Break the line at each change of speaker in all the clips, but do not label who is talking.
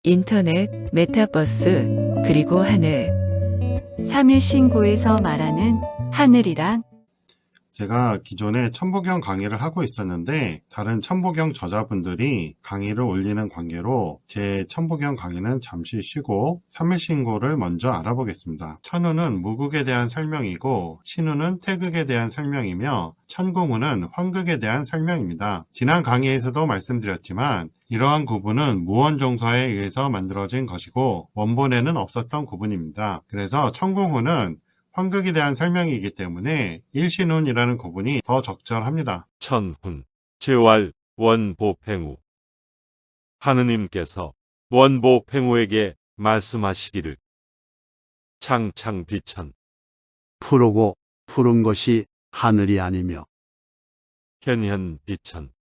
인터넷, 메타버스, 그리고 하늘.
3일 신고에서 말하는 하늘이란
제가 기존에 천부경 강의를 하고 있었는데 다른 천부경 저자분들이 강의를 올리는 관계로 제 천부경 강의는 잠시 쉬고 3일 신고를 먼저 알아보겠습니다. 천우는 무극에 대한 설명이고 신우는 태극에 대한 설명이며 천공우는 환극에 대한 설명입니다. 지난 강의에서도 말씀드렸지만 이러한 구분은 무원종사에 의해서 만들어진 것이고 원본에는 없었던 구분입니다. 그래서 천공우는 환극에 대한 설명이기 때문에 일신운이라는 구분이 더 적절합니다.
천훈, 제왈, 원보팽우. 하느님께서 원보팽우에게 말씀하시기를 창창비천,
푸르고 푸른 것이 하늘이 아니며
현현비천,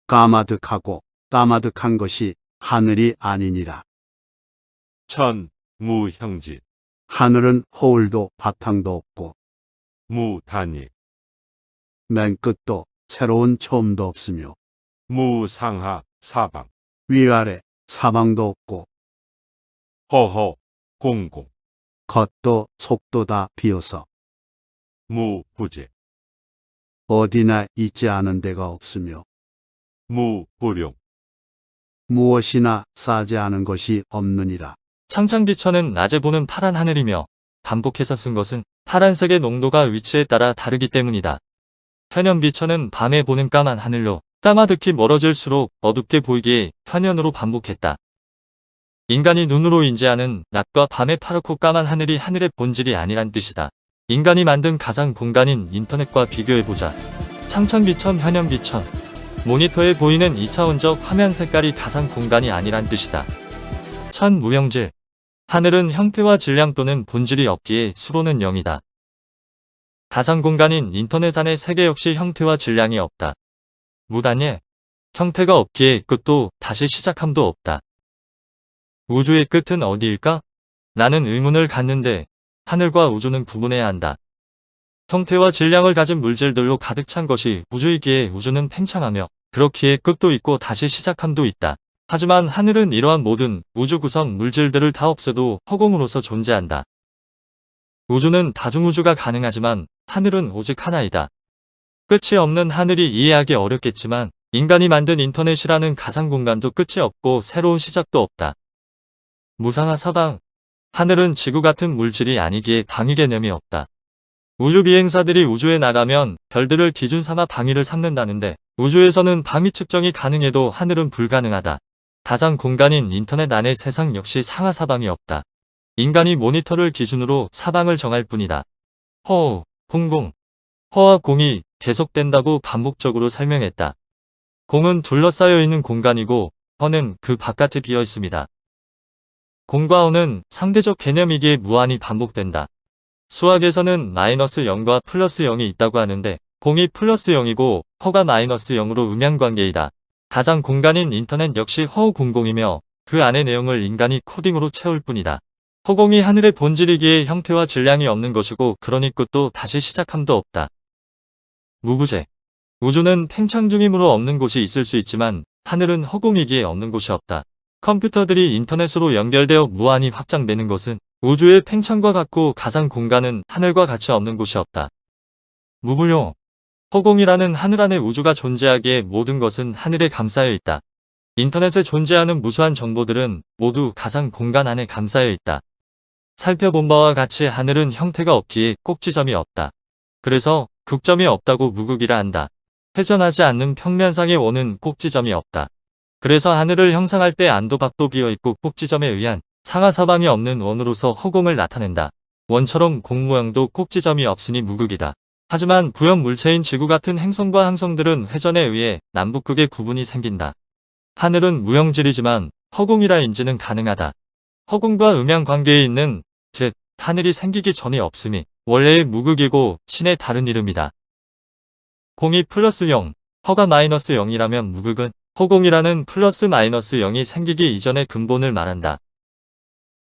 까마득하고 까마득한 것이 하늘이 아니니라.
천무형지,
하늘은 허울도 바탕도 없고
무단익,
맨 끝도 새로운 처음도 없으며
무상하 사방,
위아래 사방도 없고
허허 공공,
겉도 속도 다 비어서
무부재,
어디나 있지 않은 데가 없으며
무부룡,
무엇이나 싸지 않은 것이 없느니라.
창창비천은 낮에 보는 파란 하늘이며 반복해서 쓴 것은 파란색의 농도가 위치에 따라 다르기 때문이다. 현현비천은 밤에 보는 까만 하늘로 까마득히 멀어질수록 어둡게 보이기에 현현으로 반복했다. 인간이 눈으로 인지하는 낮과 밤의 파랗고 까만 하늘이 하늘의 본질이 아니란 뜻이다. 인간이 만든 가상 공간인 인터넷과 비교해보자. 창천비천, 현현비천. 모니터에 보이는 2차원적 화면 색깔이 가상 공간이 아니란 뜻이다. 천무형질. 하늘은 형태와 질량 또는 본질이 없기에 수로는 0이다. 가상 공간인 인터넷 안의 세계 역시 형태와 질량이 없다. 무단예. 형태가 없기에 끝도 다시 시작함도 없다. 우주의 끝은 어디일까? 라는 의문을 갖는데 하늘과 우주는 구분해야 한다. 형태와 질량을 가진 물질들로 가득 찬 것이 우주이기에 우주는 팽창하며 그렇기에 끝도 있고 다시 시작함도 있다. 하지만 하늘은 이러한 모든 우주 구성 물질들을 다 없애도 허공으로서 존재한다. 우주는 다중우주가 가능하지만 하늘은 오직 하나이다. 끝이 없는 하늘이 이해하기 어렵겠지만 인간이 만든 인터넷이라는 가상공간도 끝이 없고 새로운 시작도 없다. 무상하 사방. 하늘은 지구 같은 물질이 아니기에 방위 개념이 없다. 우주 비행사들이 우주에 나가면 별들을 기준 삼아 방위를 삼는다는데 우주에서는 방위 측정이 가능해도 하늘은 불가능하다. 가상 공간인 인터넷 안의 세상 역시 상하 사방이 없다. 인간이 모니터를 기준으로 사방을 정할 뿐이다. 허, 공공. 허와 공이 계속된다고 반복적으로 설명했다. 공은 둘러싸여 있는 공간이고 허는 그 바깥에 비어 있습니다. 공과 허는 상대적 개념이기에 무한히 반복된다. 수학에서는 마이너스 0과 플러스 0이 있다고 하는데 공이 플러스 0이고 허가 마이너스 0으로 음양관계이다. 가상 공간인 인터넷 역시 허공공이며 그 안의 내용을 인간이 코딩으로 채울 뿐이다. 허공이 하늘의 본질이기에 형태와 질량이 없는 것이고 그러니 끝도 다시 시작함도 없다. 무부재. 우주는 팽창 중이므로 없는 곳이 있을 수 있지만 하늘은 허공이기에 없는 곳이 없다. 컴퓨터들이 인터넷으로 연결되어 무한히 확장되는 것은 우주의 팽창과 같고 가상 공간은 하늘과 같이 없는 곳이 없다. 무불용. 허공이라는 하늘 안에 우주가 존재하기에 모든 것은 하늘에 감싸여 있다. 인터넷에 존재하는 무수한 정보들은 모두 가상 공간 안에 감싸여 있다. 살펴본 바와 같이 하늘은 형태가 없기에 꼭지점이 없다. 그래서 극점이 없다고 무극이라 한다. 회전하지 않는 평면상에 오는 꼭지점이 없다. 그래서 하늘을 형상할 때 안도 밖도 비어있고 꼭지점에 의한 상하사방이 없는 원으로서 허공을 나타낸다. 원처럼 공모형도 꼭지점이 없으니 무극이다. 하지만 부연 물체인 지구 같은 행성과 항성들은 회전에 의해 남북극의 구분이 생긴다. 하늘은 무형질이지만 허공이라 인지는 가능하다. 허공과 음양 관계에 있는 즉 하늘이 생기기 전에 없음이 원래의 무극이고 신의 다른 이름이다. 공이 플러스 0, 허가 마이너스 0이라면 무극은 허공이라는 플러스 마이너스 0이 생기기 이전의 근본을 말한다.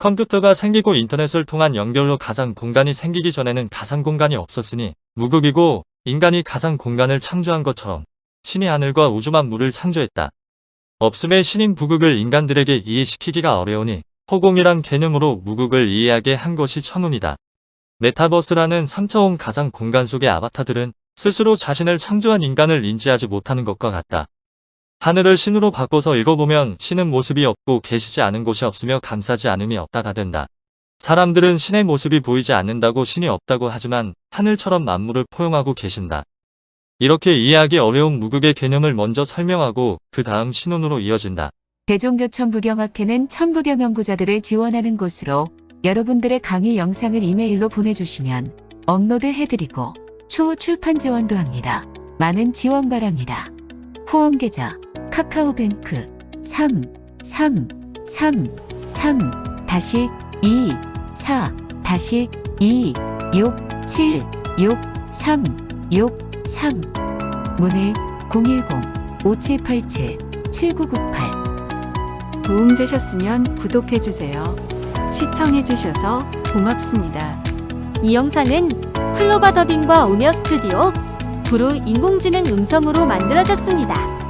컴퓨터가 생기고 인터넷을 통한 연결로 가상 공간이 생기기 전에는 가상 공간이 없었으니 무극이고 인간이 가상 공간을 창조한 것처럼 신이 하늘과 우주 만물을 창조했다. 없음의 신인 부극을 인간들에게 이해시키기가 어려우니 허공이란 개념으로 무극을 이해하게 한 것이 천운이다. 메타버스라는 3차원 가상 공간 속의 아바타들은 스스로 자신을 창조한 인간을 인지하지 못하는 것과 같다. 하늘을 신으로 바꿔서 읽어보면 신은 모습이 없고 계시지 않은 곳이 없으며 감싸지 않음이 없다가 된다. 사람들은 신의 모습이 보이지 않는다고 신이 없다고 하지만 하늘처럼 만물을 포용하고 계신다. 이렇게 이해하기 어려운 무극의 개념을 먼저 설명하고 그 다음 신운으로 이어진다.
대종교 천부경학회는 천부경 연구자들을 지원하는 곳으로 여러분들의 강의 영상을 이메일로 보내주시면 업로드해드리고 추후 출판 지원도 합니다. 많은 지원 바랍니다. 후원 계좌 카카오뱅크 333-2-2-6-7-6-3-6-3 문의 010-5787-7998
도움되셨으면 구독해주세요. 시청해주셔서 고맙습니다.
이 영상은 클로바 더빙과 오미어 스튜디오, 브루 인공지능 음성으로 만들어졌습니다.